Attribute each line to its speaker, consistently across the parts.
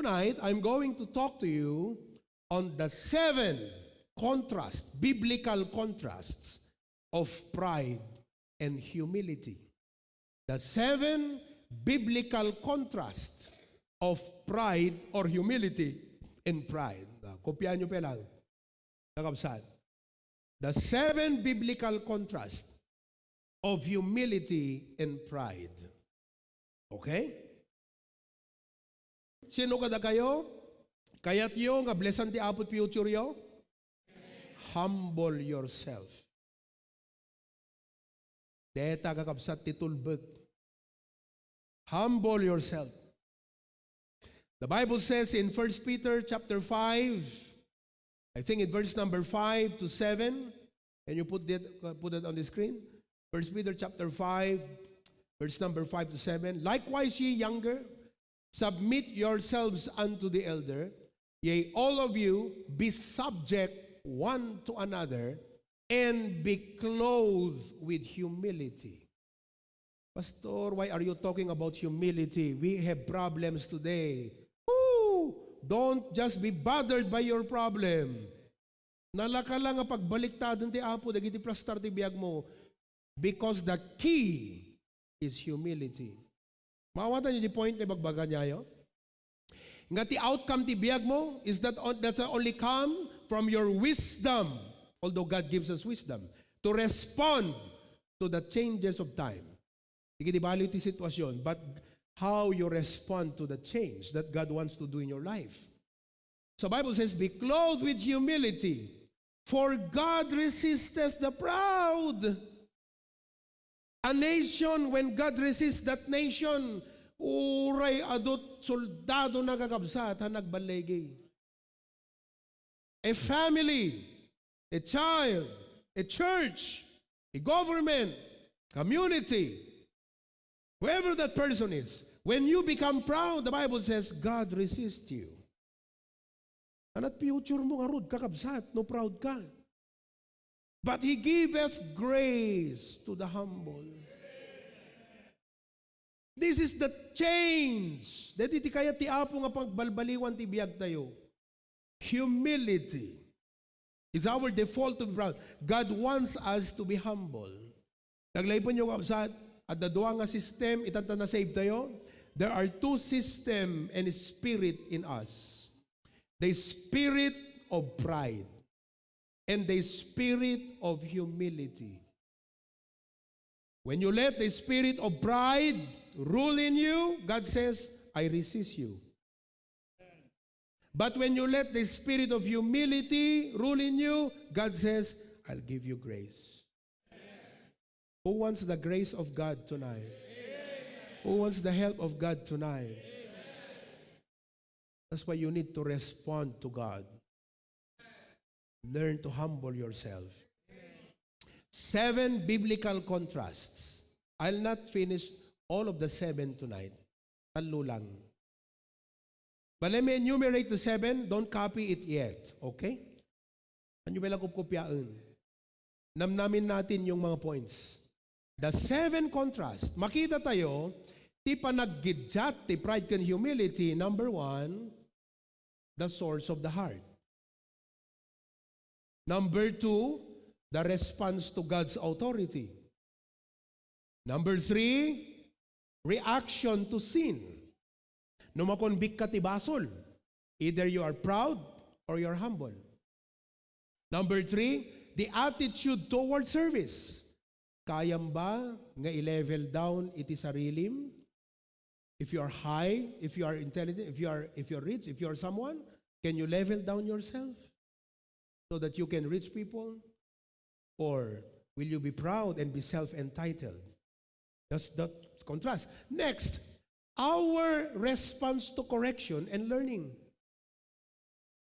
Speaker 1: Tonight, I'm going to talk to you on the 7 biblical contrasts of pride and humility. The 7 biblical contrasts of pride or humility and pride. Kopyahan nyo pa lang. Nakabsat. The 7 biblical contrasts of humility and pride. Okay? Sino kada kayo? Kayat yo nga blessan ti apot future yo? Humble yourself. Deta kakabsat ti tulbek. Humble yourself. The Bible says in 1 Peter chapter 5, I think in verse number 5 to 7, can you put it on the screen? 1 Peter chapter 5, verse number 5 to 7. Likewise ye younger, submit yourselves unto the elder. Yea, all of you be subject one to another, and be clothed with humility. Pastor, why are you talking about humility? We have problems today. Woo! Don't just be bothered by your problem. Nalaka lang nga pagbaliktad ti apo, dagiti plastar ti biag mo. Because the key is humility. Mawatan niyo di point na bagbaga niya. Nga ti outcome ti biag mo is that's only come from your wisdom, although God gives us wisdom, to respond to the changes of time. Hindi bali ti sitwasyon, but how you respond to the change that God wants to do in your life. So Bible says, be clothed with humility, for God resisteth the proud. A nation, when God resists that nation, uray adot soldado nagagabsat ha nagbalegi. A family, a child, a church, a government, community, whoever that person is, when you become proud, the Bible says, God resists you. Anat future mo nga rod kakabsat, no proud ka. But He giveth grace to the humble. This is the change. Dito iti kaya ti apo nga pagbalbaliwan ti biyag tayo. Humility is our default to be proud. God wants us to be humble. Naglaipon nyo kapsat, at the duwa nga system, itanta na save tayo. There are 2 system and spirit in us. The spirit of pride and the spirit of humility. When you let the spirit of pride rule in you, God says, I resist you. But when you let the spirit of humility rule in you, God says, I'll give you grace. Who wants the grace of God tonight? Who wants the help of God tonight? That's why you need to respond to God. Learn to humble yourself. 7 biblical contrasts. I'll not finish all of the 7 tonight. Talo lang. But let me enumerate the 7. Don't copy it yet. Okay? Ano ba lang kupkopyaan? Namnamin natin yung mga points. The 7 contrasts. Makita tayo, ti panaggidjat, ti pride and humility. Number 1, the source of the heart. Number 2, the response to God's authority. Number 3, reaction to sin. No makonbik ka ti basol. Either you are proud or you are humble. Number 3, the attitude toward service. Kayam ba nga i-level down iti sarilim? If you are high, if you are intelligent, if you are rich, if you are someone, can you level down yourself so that you can reach people? Or will you be proud and be self-entitled? That's the contrast. Next, our response to correction and learning.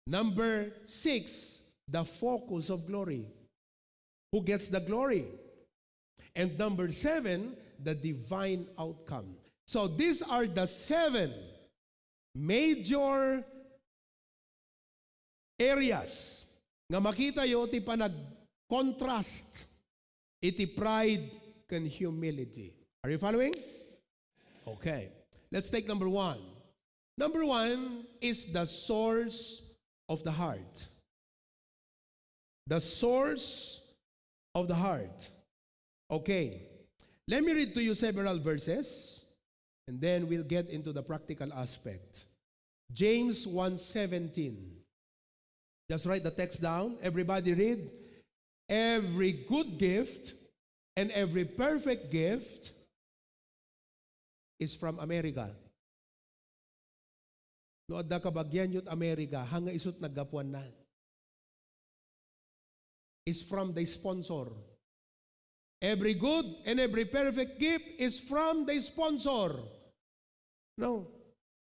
Speaker 1: Number 6, the focus of glory. Who gets the glory? And number 7, the divine outcome. So these are the 7 major areas nga makita yo ti panag-contrast iti pride and humility. Are you following? Okay. Let's take number 1. Number one is the source of the heart. The source of the heart. Okay. Let me read to you several verses, and then we'll get into the practical aspect. James 1:17. Just write the text down. Everybody read. Every good gift and every perfect gift is from America. No adda ka bagyan yut America, hanga isut naggapuan na. Is from the sponsor. Every good and every perfect gift is from the sponsor. No.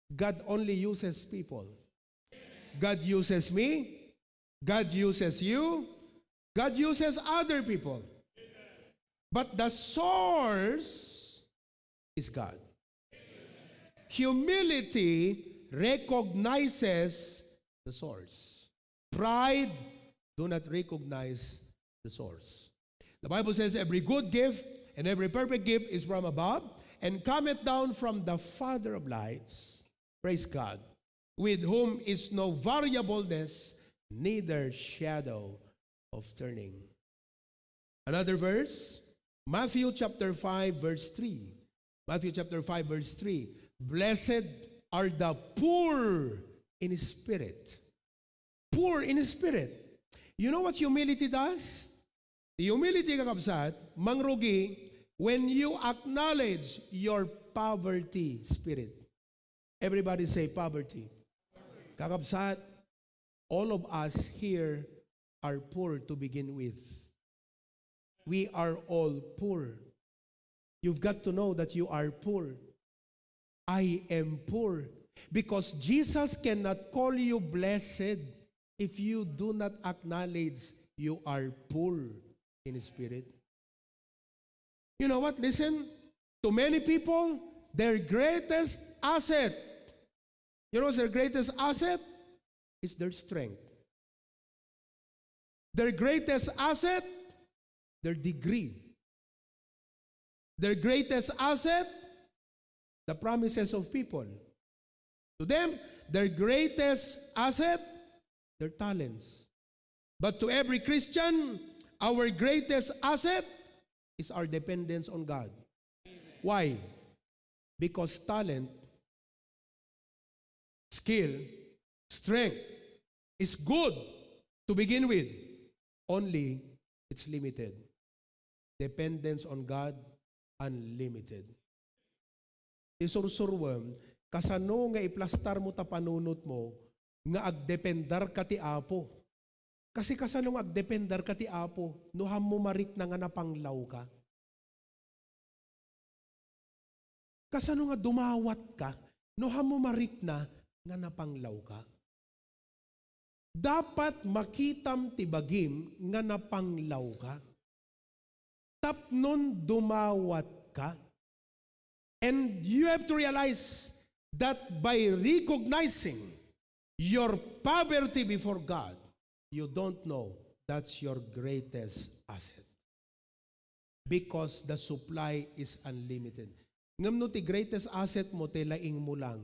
Speaker 1: God only uses people. God uses me. God uses you. God uses other people. But the source is God. Humility recognizes the source. Pride do not recognize the source. The Bible says every good gift and every perfect gift is from above and cometh down from the Father of lights. Praise God. With whom is no variableness, neither shadow of turning. Another verse, Matthew chapter 5 verse 3. Matthew chapter 5 verse 3. Blessed are the poor in spirit. Poor in spirit. You know what humility does? Humility, kakabsat, mangrugi, when you acknowledge your poverty spirit. Everybody say poverty. Kakabsat, all of us here are poor to begin with. We are all poor. You've got to know that you are poor. I am poor. Because Jesus cannot call you blessed if you do not acknowledge you are poor in spirit. You know what? Listen, to many people, their greatest asset, you know what's their greatest asset? Is their strength. Their greatest asset, their degree. Their greatest asset, the promises of people. To them, their greatest asset, their talents. But to every Christian, our greatest asset is our dependence on God. Why? Because talent, skill, strength is good to begin with. Only it's limited. Dependence on God, unlimited. Isursurwam, kasano nga iplastar mo tapanunot mo, nga agdependar ka ti Apo. Kasi kasano nga agdependar ka ti Apo, nuham mo marik na nga napanglaw ka. Kasano nga dumawat ka, nuham mo marik na nga napanglaw ka. Dapat makitam ti bagim nga napanglaw ka. Tapnon dumawat ka. And you have to realize that by recognizing your poverty before God, you don't know that's your greatest asset. Because the supply is unlimited. Ngam no ti greatest asset mo, ti laing mo lang,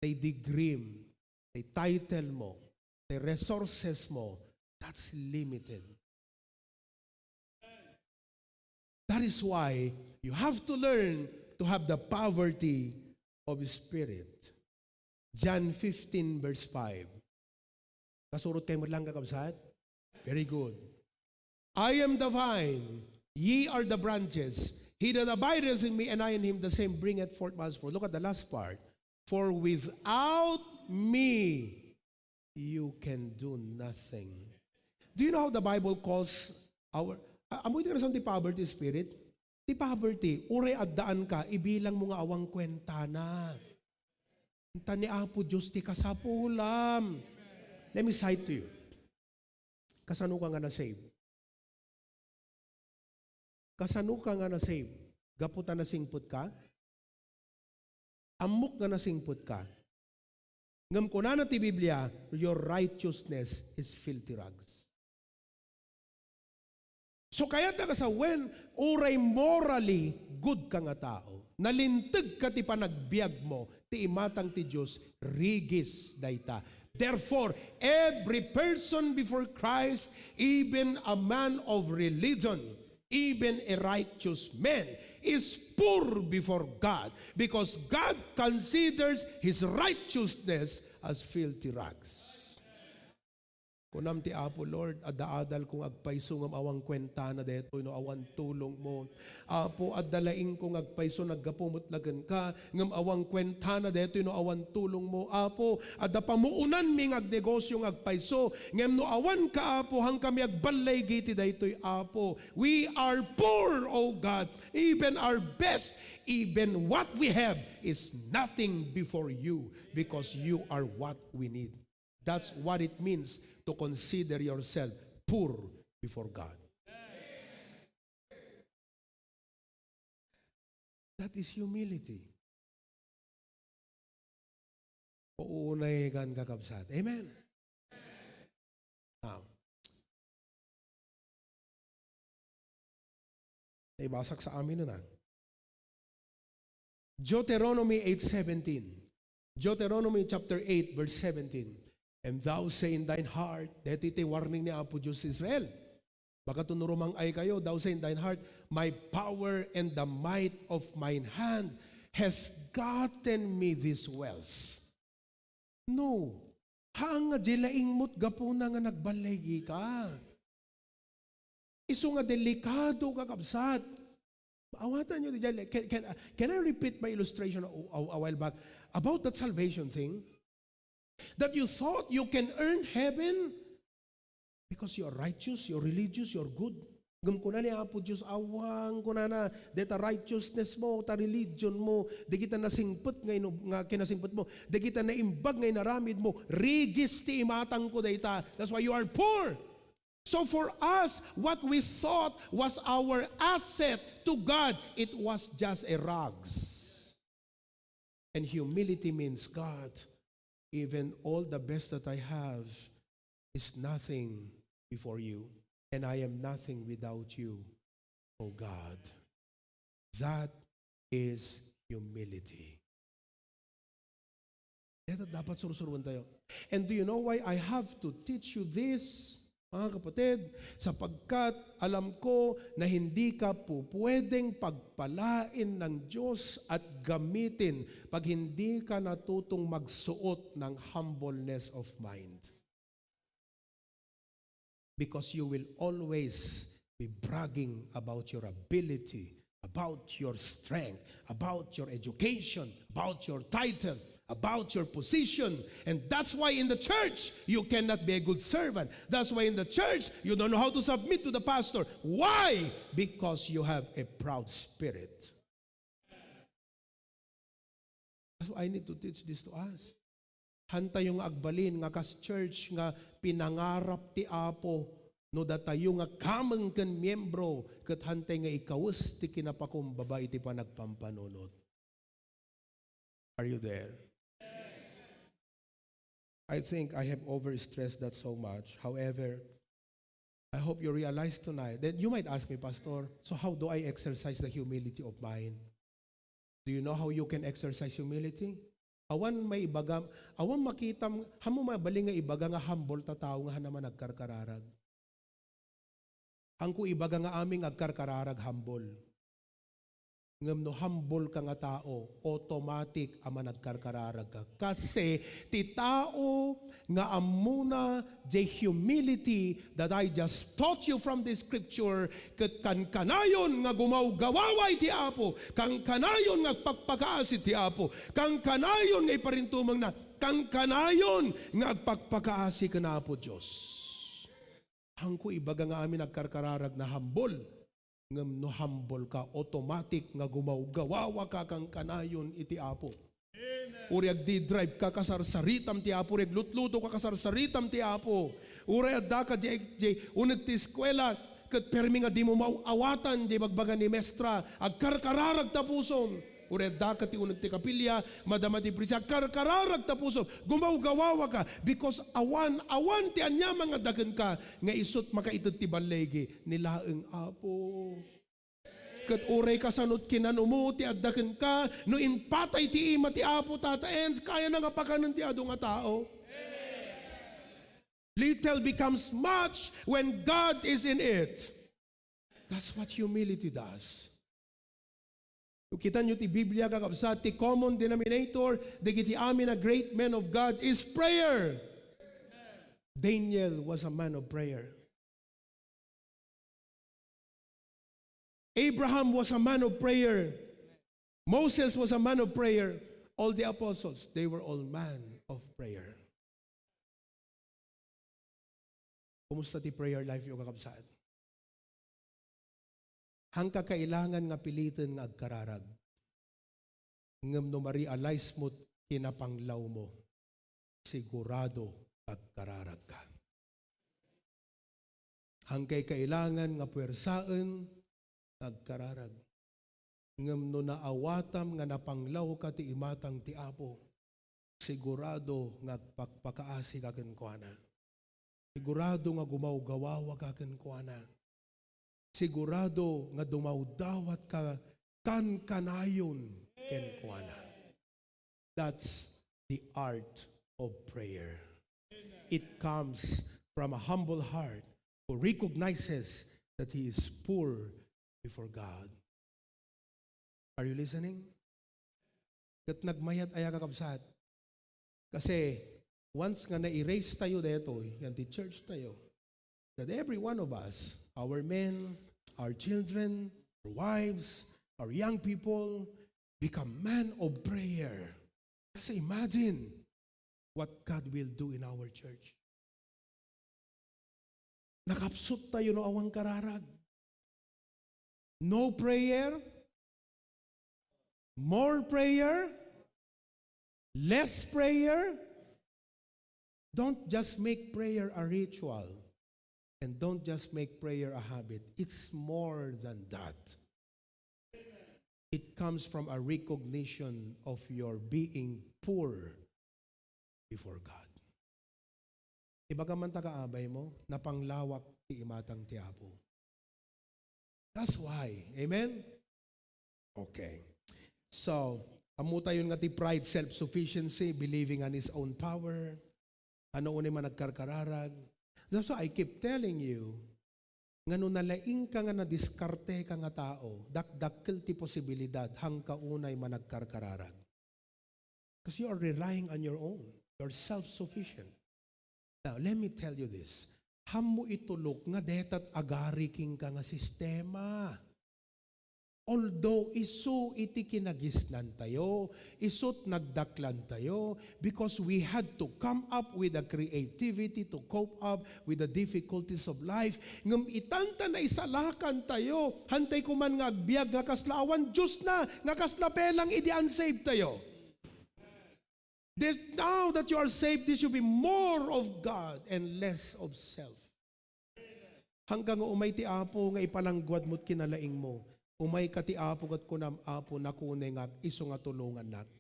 Speaker 1: ti degree, ti title mo, ti resources mo, that's limited. That is why you have to learn to have the poverty of spirit. John 15 verse 5. Kasurot kayo mo lang kakabsat? Very good. I am the vine, ye are the branches. He that abideth in me and I in him, the same bringeth forth much fruit. Look at the last part. For without me, you can do nothing. Do you know how the Bible calls our... Amoy ka na sa poverty spirit? Ti poverty, uray addaan ka, ibilang mo nga awang kwenta na. Tani Apo Diyos ti kasapulam. Let me cite to you. Kasano ka nga na-save? Kasano ka nga na-save? Gaputan na singput ka? Amok nga na singput ka? Ngam ko na ti Biblia, your righteousness is filthy rags. So kaya ta sa when uray morally good ka nga tao, nalintag ka ti panagbiag mo, ti imatang ti Diyos, rigis dayta. Therefore, every person before Christ, even a man of religion, even a righteous man, is poor before God because God considers his righteousness as filthy rags. Kunam ti Apo Lord, adaadal kong agpaiso ngam awang kwenta na deto, no awan tulong mo. Apo, adalaing kong agpaiso naggapumot lagan ka, ngam awang kwenta na deto, no awan tulong mo. Apo, adapamuunan ming agnegosyo ng agpaiso, ngam no awan ka, Apo, hang kami agbalay giti daytoy, Apo. We are poor, O God, even our best, even what we have is nothing before you, because you are what we need. That's what it means to consider yourself poor before God. That is humility. Uunay kan kakabsat. Amen. Now, ibasak sa amin na. Deuteronomy 8:17. Deuteronomy chapter 8 verse 17. And thou say in thine heart, dito iti warning ni Apo Diyos Israel. Baka tunurumang ay kayo, thou say in thine heart, my power and the might of mine hand has gotten me this wealth. No. Haang nga dilaing mo't gapuna nga nagbalay ka. Iso nga delikado kakabsat. Awatan nyo, can I repeat my illustration a while back about that salvation thing? That you thought you can earn heaven because you're righteous, you're religious, you're good. Gam ko na ni Apo Diyos, awang ko na deta righteousness mo, ta religion mo, di kita nasingput nga kinasingput mo, di kita naimbag ngay naramid mo, rigis ti imatang ko dayta. That's why you are poor. So for us, what we thought was our asset to God, it was just a rags. And humility means, God, even all the best that I have is nothing before you, and I am nothing without you, oh God. That is humility. Ito dapat surusuruan tayo. And do you know why I have to teach you this, mga kapatid? Sapagkat alam ko na hindi ka po pwedeng pagpalain ng Diyos at gamitin pag hindi ka natutong magsuot ng humbleness of mind. Because you will always be bragging about your ability, about your strength, about your education, about your title, about your position. And that's why in the church, you cannot be a good servant. That's why in the church, you don't know how to submit to the pastor. Why? Because you have a proud spirit. That's why I need to teach this to us. Hanta yung agbalin nga kas church nga pinangarap ti Apo no datayo nga kamang ken miyembro ket hantay nga ikawes ti kinapakumbaba iti panagpampanunot. Are you there? I think I have overstressed that so much. However, I hope you realize tonight that you might ask me, Pastor, so how do I exercise the humility of mine? Do you know how you can exercise humility? Awan may ibaga, awan makita, hamo mabaling nga ibaga nga humble ta tao nga naman nagkarkararag. Ang ku ibaga nga aming agkarkararag humble. Ngam no humble ka nga tao, automatic ama nagkarkararag ka. Kasi ti tao nga amuna the humility that I just taught you from the scripture, ket kanayon nga gumawgawaway ti Apo, kanayon nga pagpakaasi ti Apo, kanayon nga iparintumang na, kanayon nga pagpakaasi ka na Apo Diyos. Hangko ibaga nga amin nagkarkararag na humble. Ngam no humble ka, automatic nga gumawgawawa ka kanayon iti Apo. Uri agdi-drive ka kasarsaritam ti Apo, uri aglutluto ka kasarsaritam ti Apo. Uri adda ka di unag ti eskwela, ket permi nga di mo mauawatan di magbaga ni mestra, agkarkararag tapusom. Uri adda ka ti unag ti kapilya, madama ti prisya, agkarkararag tapusom. Gumawgawawa ka, because awan ti anya mga dagan ka, nga isot makaitot ti balegi, nilaeng Apo. Kat uray ka sanot kinanumo, ti addaken ka, no inpatay ti ima ti apo tataens, kaya na nga pakanan ti ado nga tao. Little becomes much when God is in it. That's what humility does. Kung kita nyo ti Biblia kakabsat, ti common denominator, digiti amin a great man of God is prayer. Daniel was a man of prayer. Abraham was a man of prayer. Moses was a man of prayer. All the apostles, they were all man of prayer. Kumusta ti prayer life yung kakabsat? Hangka kailangan nga pilitin nga agkararag. Ngam no ma-realize mo kinapanglaw mo, sigurado agkararag ka. Hangkay kailangan nga puwersaan agkararag. Ngam no naawatam nga napanglaw ka ti imatang ti apo, sigurado nga pagpakaasi ka kenkwana. Sigurado nga gumawgawawa ka kenkwana. Sigurado nga dumawdawat ka kanayon kenkwana. That's the art of prayer. It comes from a humble heart who recognizes that he is poor before God. Are you listening? Kat nagmayat aya kakabsat. Kasi once nga na-erase tayo dito, yan ti church tayo, that every one of us, our men, our children, our wives, our young people, become men of prayer. Kasi imagine what God will do in our church. Nakapsut tayo no awang kararag. No prayer, more prayer, less prayer. Don't just make prayer a ritual, and don't just make prayer a habit. It's more than that. It comes from a recognition of your being poor before God. Ibaga man kaabay mo, napanglawak ti imatang ti apo. That's why. Amen? Okay. So, amuta yun nga ti pride, self-sufficiency, believing on his own power. Ano unay man nagkarkararag. That's why I keep telling you, nga no nalaing ka nga na-diskarte ka nga tao, dakdakkel ti posibilidad, hangka unay man nagkarkararag. Because you are relying on your own. You're self-sufficient. Now, let me tell you this. Hammo itulok nga detat agariking ka nga sistema. Although isu iti kinagisnan tayo, isut nagdaklan tayo, because we had to come up with a creativity to cope up with the difficulties of life. Ngam itanta na isalakan tayo, hantay kuman nga agbiag nga kaslawan, Diyos na, nga kaslapelang idi unsaved tayo. Now that you are saved, this should be more of God and less of self. Hanggang umay ti apo nga ipalangguad mo't kinalaing mo, umay ka ti apo kat kunam apo na kunay nga iso nga tulungan nat.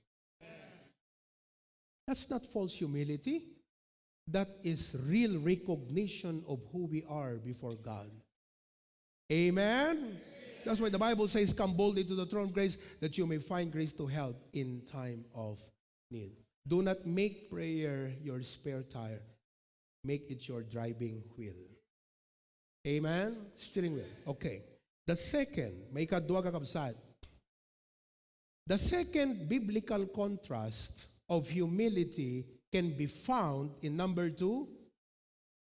Speaker 1: That's not false humility. That is real recognition of who we are before God. Amen? That's why the Bible says, come boldly to the throne of grace that you may find grace to help in time of need. Do not make prayer your spare tire. Make it your driving wheel. Amen? Steering wheel. Okay. The second, may kadwa kakabsat. The second biblical contrast of humility can be found in number 2,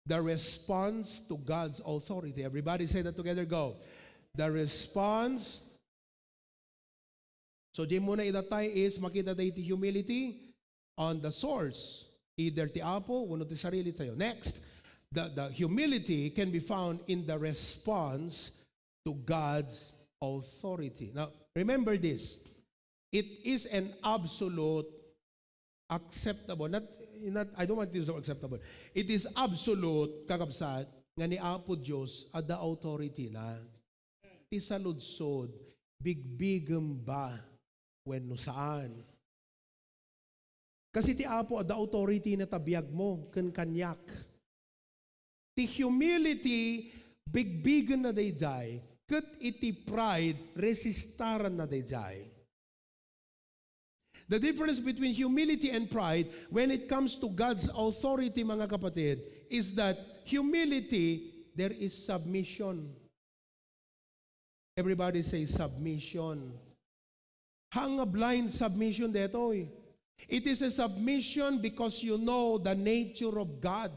Speaker 1: the response to God's authority. Everybody say that together, go. The response. So di muna idatay is makita tayo ti humility on the source. Either ti apo, uno ti sarili tayo. Next, the humility can be found in the response to God's authority. Now, remember this. It is an absolute acceptable, not I don't want to use the acceptable. It is absolute, kakabsat, nga ni Apo Diyos at the authority na. Ti saludsod, bigbigem ba, when no saan. Kasi ti Apo at the authority na tabiyag mo, kanyak. Ti humility, bigbigan na dayjay, ket iti pride resistaran na dayjay. The difference between humility and pride when it comes to God's authority, mga kapatid, is that humility, there is submission. Everybody say submission. Hang a blind submission detoy. It is a submission because you know the nature of God.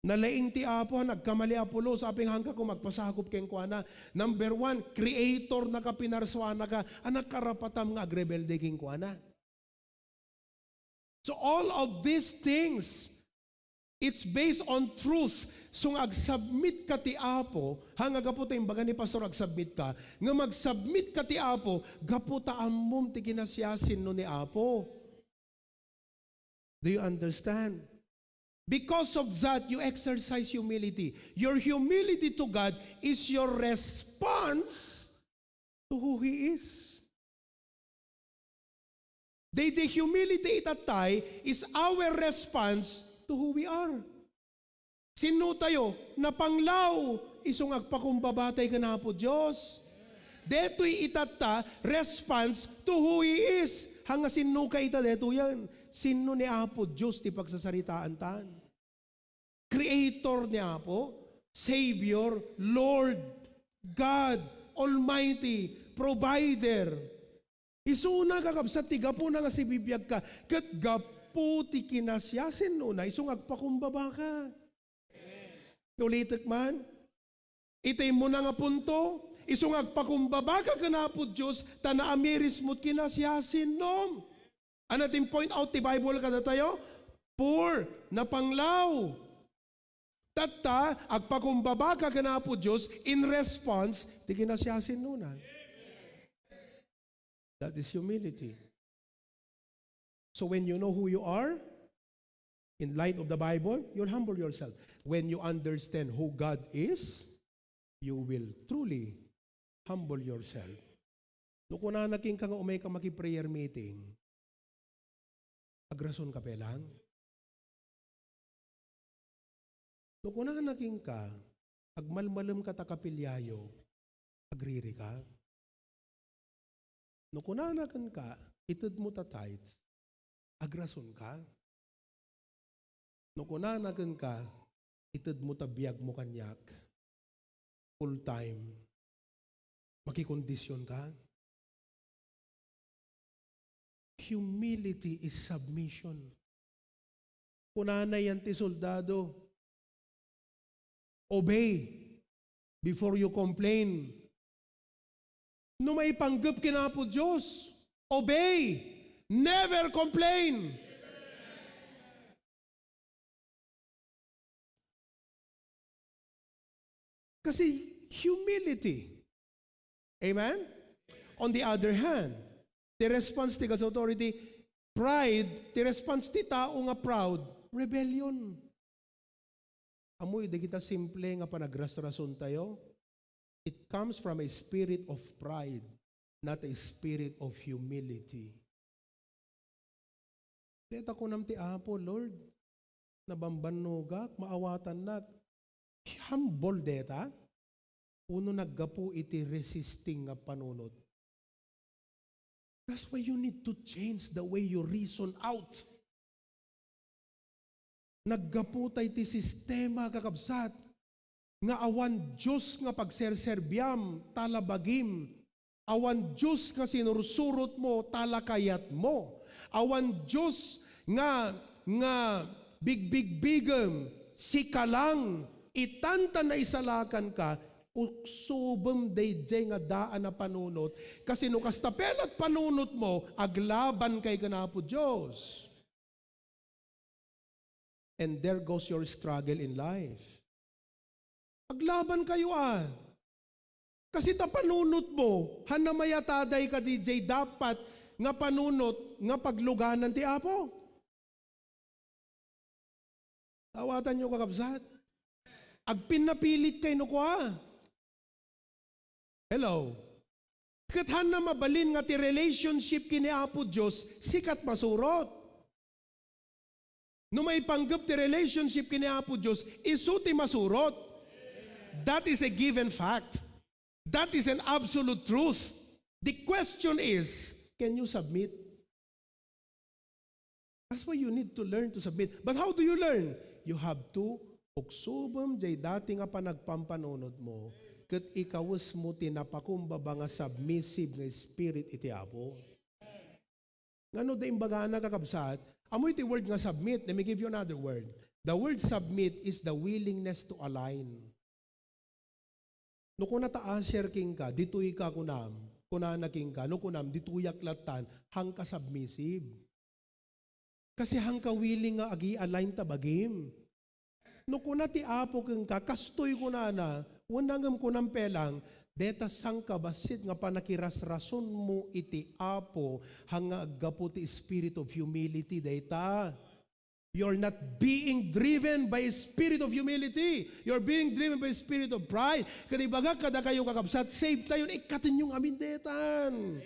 Speaker 1: Nalaing ti Apo, nagkamali Apolo, saping hangga ko magpasakop keng kuana. Number 1, creator na ka pinarswana ka, anak karapatam nga agrebelde keng kuana. So all of these things, it's based on truth. So ag-submit ka ti Apo, hanga gaputa yung baga ni Pastor ag-submit ka, nga mag-submit ka ti Apo, gaputa amom ti kinasyasin no ni Apo. Do you understand? Because of that, you exercise humility. Your humility to God is your response to who He is. The humility itatay is our response to who we are. Sino tayo? Napanglaw, isong agpakumbabatay ka na po Diyos. Deto'y itata, response to who He is. Hanga sino ka ita, deto yan. Sino ni Apo Diyos ti pagsasaritaan tan? Creator ni Apo, Savior, Lord, God, Almighty, Provider. Isuna kakabsat ti gapo na nga si bibiyag ka, kat gapo ti kinasyasin no na, isong agpakumbaba ka. Ulitek man, itay mo na nga punto, isong agpakumbaba ka na po Diyos, tana amiris mo't kinasyasin no. Ano natin point out ti Bible kada tayo? Poor, napanglaw. Tata, agpakumbaba ka na po Diyos in response, di kinasyasin nunan. That is humility. So when you know who you are, in light of the Bible, you'll humble yourself. When you understand who God is, you will truly humble yourself. Nung kuna naking ka nga umay ka maki-prayer meeting, agrason ka pelang. Nung kuna naking ka, agmalmalam ka takapilyayo, agriri ka. Nung kuna nakin ka, itid mo ta tithes, agrason ka. Nung kuna nakin ka, itid mo ta biyag mo kanyak, full time, makikondisyon ka. Humility is submission. Kunanay yan ti soldado. Obey before you complain. No may panggap kinapo Diyos. Obey. Never complain. Kasi humility. Amen? On the other hand, the response ti God's authority, pride, the response ti tao nga proud, rebellion. Amoy, di kita simple nga panagrasrason tayo. It comes from a spirit of pride, not a spirit of humility. Deta ko nam ti Apo, Lord, nabambanogak, maawatan nat. Humble deta, uno naggapu iti resisting nga panunod. That's why you need to change the way you reason out. Naggaputay ti sistema kakabsat, nga awan Diyos nga pagserserbyam, talabagim, awan Diyos nga sinursurot mo, talakayat mo, awan Diyos nga bigbigam, sikalang, itanta na isalakan ka, uksubem dayjay nga daan na panunot, kasi no kastapelat panunot mo, aglaban kay kanapo Diyos. And there goes your struggle in life. Aglaban kayo Kasi ta panunot mo, hanamayataday ka DJ, dapat nga panunot, nga pagluganan ti Apo. Tawatan nyo kakabsat. Agpinapilit kay no kwa. Hello. Kathan na mabalin nga ti relationship kini Apo Diyos, sikat masurot. No may panggap ti relationship kini Apo Diyos, isu ti masurot. That is a given fact. That is an absolute truth. The question is, can you submit? That's why you need to learn to submit. But how do you learn? You have to uksubom jay dati nga pa nagpampanunod mo, ket ikawas mo tinapakumbaba nga submissive nga spirit iti Apo. Ngano da imbaga na kakabsat, amoy ti word nga submit. Let me give you another word. The word submit is the willingness to align. No kuna taasyer king ka, ditoy ka kunam, kunana king ka, no kunam, dituyak latan, hang ka submissive. Kasi hang ka willing nga agi-align tabagim. No kuna ti Apo king ka, kastoy kunana, wanangam kunam pelang, deta sang kabasit nga panakirasrason mo iti Apo, hang agapo ti spirit of humility, deta. You're not being driven by a spirit of humility. You're being driven by a spirit of pride. Kada ibaga kada kayo kakabsat, save tayo, ikatin yung amindetan.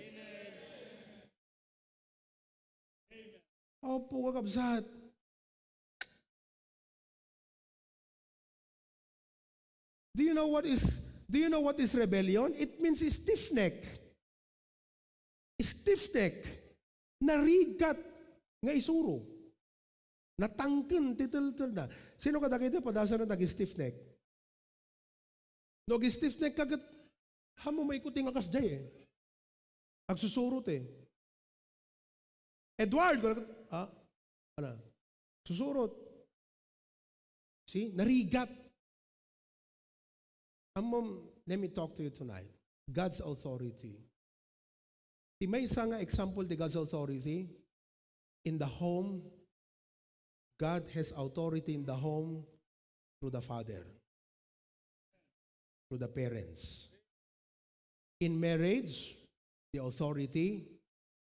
Speaker 1: Opo kakabsat. Do you know what is rebellion? It means stiff neck. Stiff neck. Narigat nga isuro. Natangken, titil na. Sino ka dakita padasa na nag-stiff neck? No, stiff neck kagat, hamo may ikuting akas day eh. Agsusurot eh. Edward, ano? Susurot. See? Narigat. Let me talk to you tonight. God's authority. May isang example de God's authority. In the home, God has authority in the home through the father, through the parents. In marriage, the authority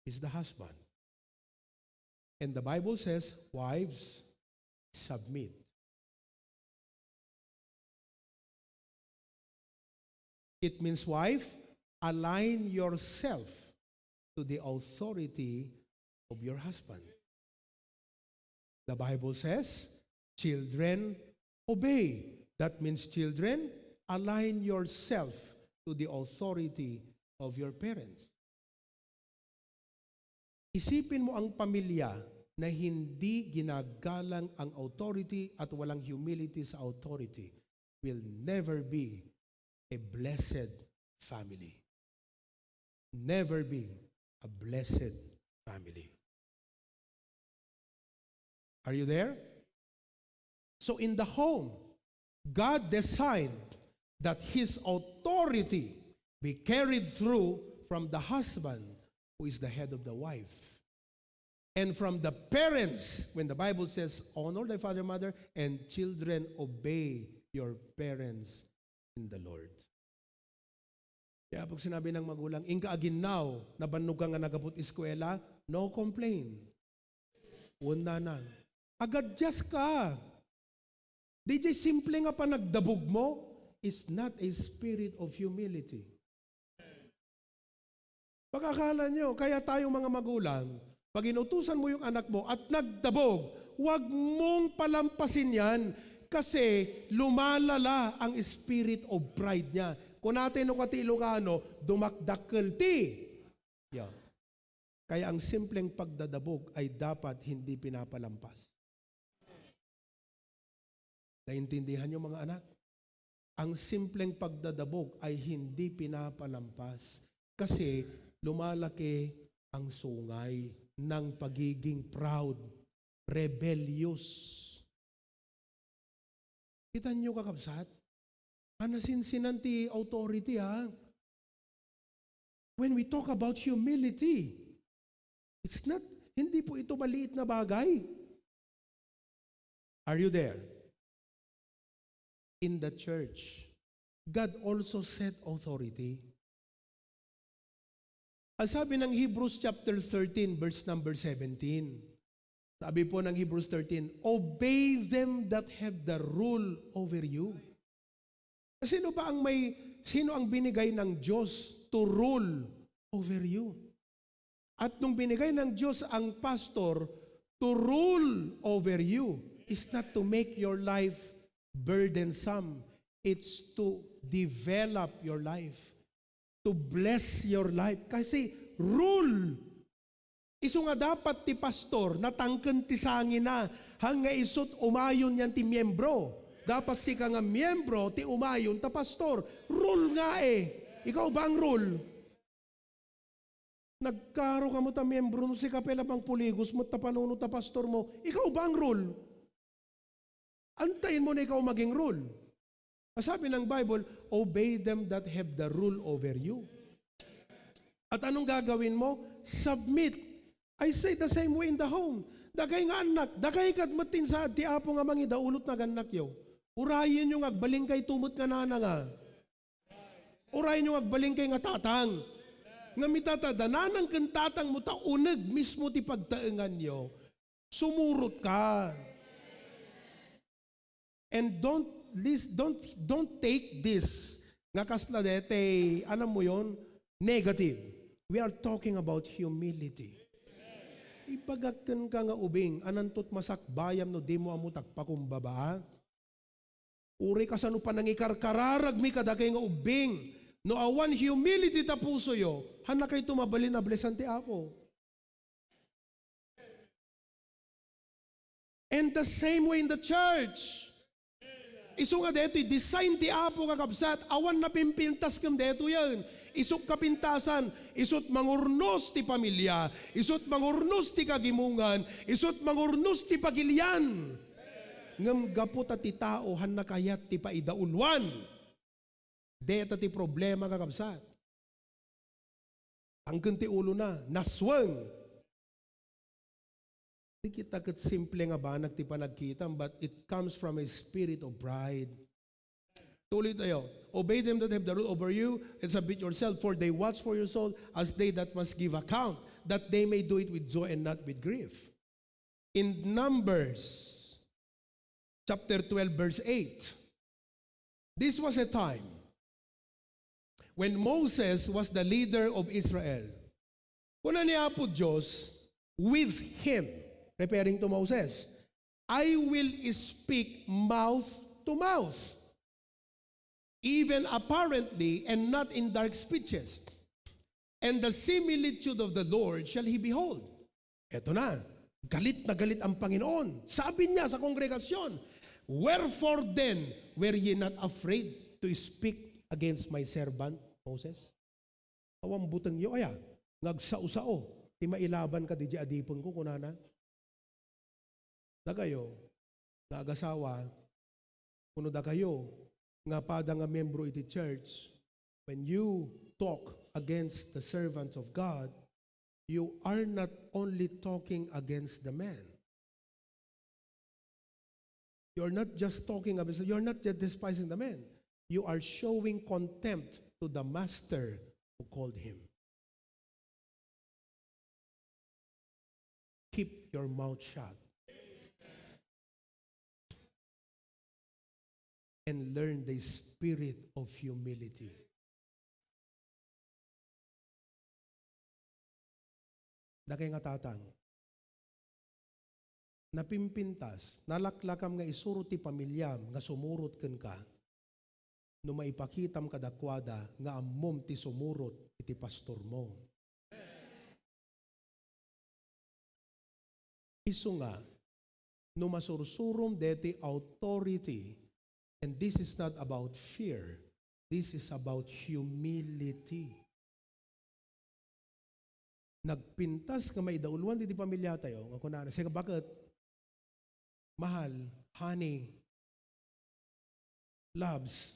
Speaker 1: is the husband. And the Bible says, wives, submit. It means, wife, align yourself to the authority of your husband. The Bible says, children, obey. That means, children, align yourself to the authority of your parents. Isipin mo ang pamilya na hindi ginagalang ang authority at walang humility sa authority will never be a blessed family. Never be a blessed family. Are you there? So in the home, God designed that His authority be carried through from the husband, who is the head of the wife, and from the parents, when the Bible says, honor thy father and mother, and children, obey your parents in the Lord. Kaya pag sinabi ng magulang, ingka aginaw, nabannog ka nga nagapot eskwela, no complain. Una na. Agadjust ka. DJ simple nga pa nagdabog mo is not a spirit of humility. Pag-akala nyo, kaya tayong mga magulang, pag inutusan mo yung anak mo at nagdabog, huwag mong palampasin yan kasi lumalala ang spirit of pride niya. Kung natin nung kati Ilocano, dumakdakkel ti. Yeah. Kaya ang simpleng pagdadabog ay dapat hindi pinapalampas. Naintindihan niyo mga anak? Ang simpleng pagdadabog ay hindi pinapalampas kasi lumalaki ang sungay ng pagiging proud, rebellious. Kita niyo kakabsat? Anasinsinan ti authority ha? When we talk about humility, it's not, hindi po ito maliit na bagay. Are you there? In the church, God also set authority. Ang sabi ng Hebrews chapter 13, verse number 17, sabi po ng Hebrews 13, obey them that have the rule over you. Sino ang binigay ng Diyos to rule over you? At nung binigay ng Diyos ang pastor to rule over you, is not to make your life burdensome. It's to develop your life. To bless your life. Kasi rule. Iso nga dapat ti pastor natangken ti sangin na hanga isot umayon yan ti miyembro. Dapat si ka nga miyembro ti umayon ta pastor. Rule nga eh. Ikaw ba ang rule? Nagkaro ka mo ta miyembro no si kapela pang puligos mo ta panuno ta pastor mo. Ikaw ba ang rule? Antayin mo na ikaw maging rule. Sabi ng Bible, obey them that have the rule over you. At anong gagawin mo? Submit. I say the same way in the home. Dagay nga anak, dagay kat matin sa ti apo nga mangida, ulot na ganak yo. Urayin yung agbaling kay tumot nga nana nga. Urayin yung agbaling kay nga tatang. Nga mitatadanan kang tatang mo ta uneg mismo ti pagtaengan yo. Sumurot ka. And don't take this nga kasladete, alam mo yon, negative. We are talking about humility. Ipagakan ka nga ubing, anantot masakbayam no di mo amo tagpakumbaba. Uri ka sa no panangikarkararag mi kadagay nga ubing. No awan humility ta puso yo, hana kay tumabali na blesan ti Apo. And the same way in the church. Iso nga deto, design ti Apo kakabsat, awan na pimpintas kam deto yan. Isok kapintasan, isot mangurnos ti pamilya, isot mangurnos ti kagimungan, isot mangurnos ti pagilian. Ngam gapot at ti tao, han nakayat ti paidaulwan. Deta ti problema kakabsat. Ang kanti ulo na, naswang. Di kita kat simple nga ba nagti panagkitam, but it comes from a spirit of pride. Tuloy tayo. Obey them that have the rule over you and submit yourself, for they watch for your soul as they that must give account, that they may do it with joy and not with grief. In Numbers, chapter 12, verse 8, this was a time when Moses was the leader of Israel. Kuna niya po Diyos with him, referring to Moses, I will speak mouth to mouth, even apparently and not in dark speeches. And the similitude of the Lord shall he behold. Eto na, galit na galit ang Panginoon. Sabi niya sa kongregasyon, wherefore then were ye not afraid to speak against my servant Moses? Awang butang yo aya, ngagsao-sao, ti mailaban ka di adipon ko kunana. Dagayo, nagasawa, kuno da kayo, nga pada nga membro iti church, when you talk against the servants of God, you are not only talking against the man. You are not just talking about, you are not just despising the man. You are showing contempt to the master who called him. Keep your mouth shut. And learn the spirit of humility. Dakay nga tatang, napimpintas, nalaklakam nga isuro ti pamilyam, nga sumurot ken ka, no maipakitam kadakwada, nga ammom ti sumurot iti pastor mo. Isu nga, no masursurom deti authority. And this is not about fear. This is about humility. Nagpintas ka may daulwan di pamilya tayo. Nga kunana, sige bakit? Mahal, honey, loves.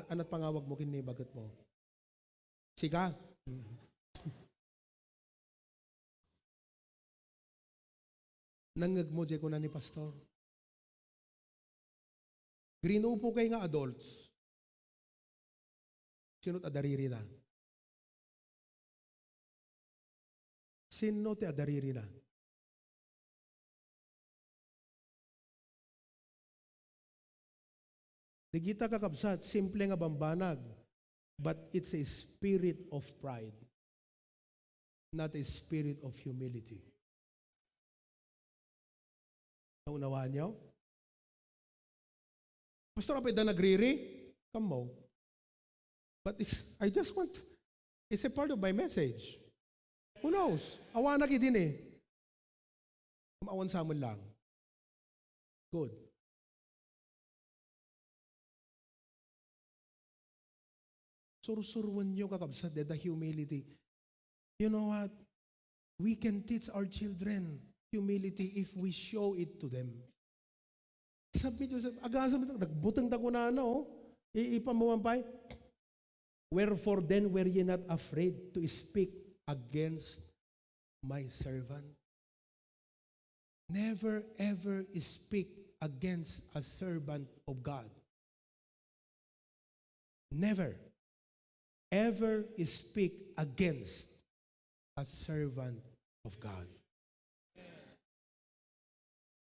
Speaker 1: Anat pangawag mo kini bakit mo? Sika? Nangag mo dyan ko na ni pastor. Grinupo kay nga adults. Sino't adariri na? Sino ti adariri na? Di kita kakabsat, simple nga bambanag, but it's a spirit of pride, not a spirit of humility. Naunawaan niyo? Pastor, apay da nagriri? Come mo. But I just want, it's a part of my message. Who knows? Awa na din eh. Kumawan sa amin lang. Good. Sursuruan nyo kakabsat the humility. You know what? We can teach our children humility if we show it to them. Submit yourself. Agasam ito. Nagbutang tako na ano. Ipamuwampay. Wherefore then were ye not afraid to speak against my servant? Never ever speak against a servant of God. Never ever speak against a servant of God.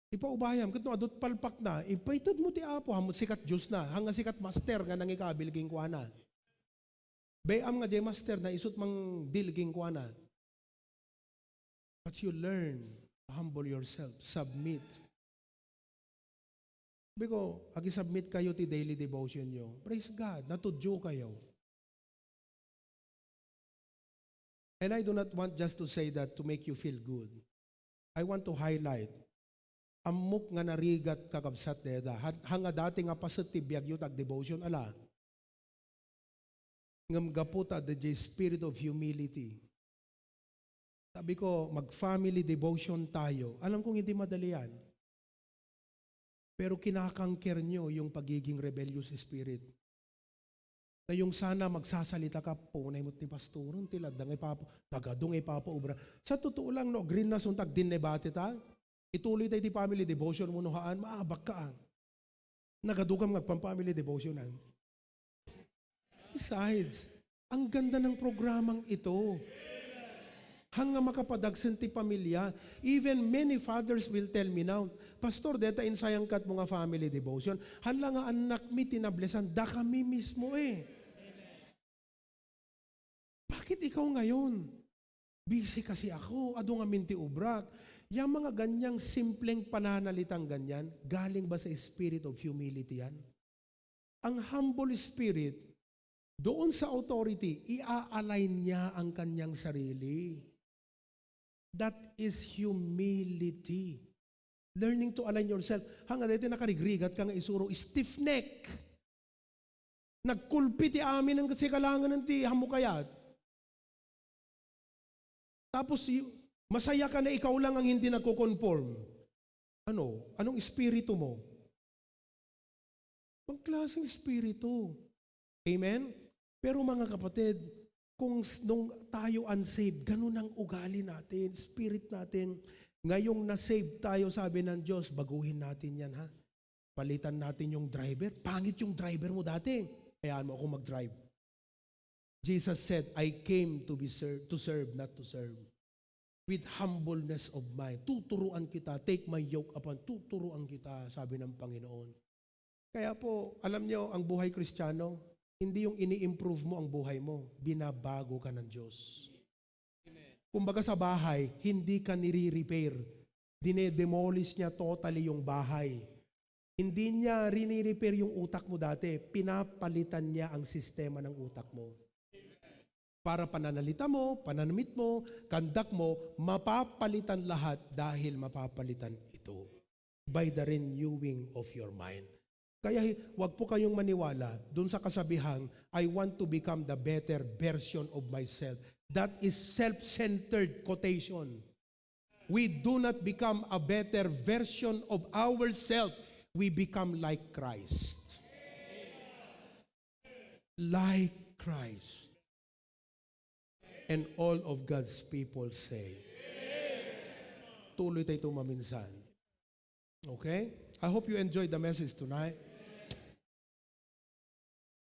Speaker 1: Ipaubayam, kung adot palpak na, ipaitad mo ti Apo, hamot sikat Diyos na, hanga sikat master nga nang ikabilging kuana. Bayam nga di master na isut mang dilging kuana. But you learn to humble yourself, submit. Biko, agi-submit kayo ti daily devotion nyo. Praise God, natudyo kayo. And I do not want just to say that to make you feel good. I want to highlight, amok nga narigat kakabsat deda, hanga dati nga pasat ti biyag yu tag devotion ala. Ngam gaputa the spirit of humility. Sabi ko, mag-family devotion tayo. Alam kong hindi madali yan. Pero kinakangker nyo yung pagiging rebellious spirit. Na yung sana magsasalita ka, punay mo ti pastoron, tilad, dangay papo, nagadungay papo, ubra. Sa totoo lang, no, green na suntag din nebate ta, ituloy tayo ti family devotion mo nuhaan, maabak ka. Nagadugam nagpang-family devotionan. Besides, ang ganda ng programang ito. Hanga makapadagsan ti pamilya. Even many fathers will tell me now, Pastor, deta insayang kat mga family devotion, hala nga anak mi tinablesan, da kami mismo eh. Bakit ikaw ngayon? Busy kasi ako, ado nga minti ubrak. Yung mga ganyang simpleng pananalitang ganyan, galing ba sa spirit of humility yan? Ang humble spirit, doon sa authority, ia-align niya ang kanyang sarili. That is humility. Learning to align yourself. Hanga dito nakarigrigat ka nga isuro, stiff neck. Nagkulpi ti amin ang kasi kalangan ng ti hamukayat. Tapos masaya ka na ikaw lang ang hindi nagko-conform. Ano? Anong espiritu mo? Ang klaseng espiritu. Amen? Pero mga kapatid, kung nung tayo unsaved, ganun ang ugali natin, spirit natin. Ngayong na-save tayo, sabi ng Diyos, baguhin natin yan ha. Palitan natin yung driver. Pangit yung driver mo dati. Hayaan mo ako mag-drive. Jesus said, I came to serve, not to serve. With humbleness of mind. Tuturuan kita, take my yoke upon, tuturuan kita, sabi ng Panginoon. Kaya po, alam niyo, ang buhay Kristiyano, hindi yung ini-improve mo ang buhay mo, binabago ka ng Diyos. Kumbaga sa bahay, hindi ka nire-repair. Dinedemolish niya totally yung bahay. Hindi niya rini-repair yung utak mo dati, pinapalitan niya ang sistema ng utak mo. Para pananalita mo, pananamit mo, kandak mo, mapapalitan lahat dahil mapapalitan ito. By the renewing of your mind. Kaya wag po kayong maniwala dun sa kasabihang, I want to become the better version of myself. That is self-centered quotation. We do not become a better version of ourselves. We become like Christ. Like Christ. And all of God's people say, tuloy tayo maminsan. Okay? I hope you enjoyed the message tonight.